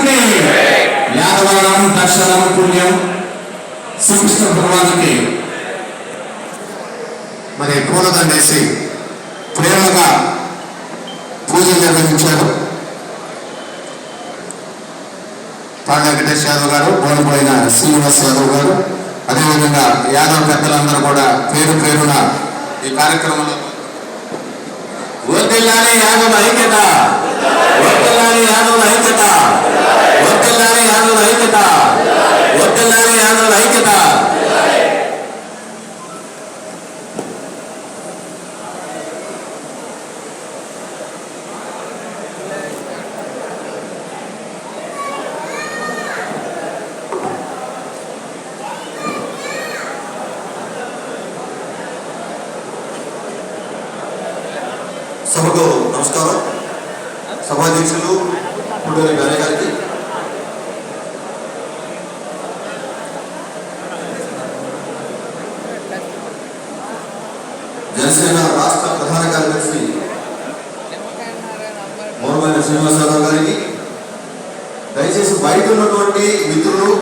భగవానికి యాదవారం దర్శనం పుణ్యం శ్రీకృష్ణ భగవానికి మరి పూలదండేసి ప్రేమగా పూజలు నిర్వహించారు. పాండ వెంకటేష్ యాదవ్ గారు, బోనపోయిన శ్రీనివాస్ యాదవ్ గారు, అదేవిధంగా యాదవ్ పెద్దలందరూ కూడా పేరు పేరున ఈ కార్యక్రమంలో వర్ధిల్లాలి యాదవ్ ఐక్యత, వర్ధిల్లాలి యాదవ్ ఐక్యత, వర్ధిల్లాలి యాదవ్ ఐక్యత, వర్ధిల్లాలి యాదవ్ ఐక్యత. సభకు నమస్కారం. సభాధ్యక్షులు పుడూరి గారి గారికి, జనసేన రాష్ట్ర ప్రధాన కార్యదర్శి మోరమైన శ్రీనివాసరావు గారికి, దయచేసి బయట ఉన్నటువంటి మిత్రులు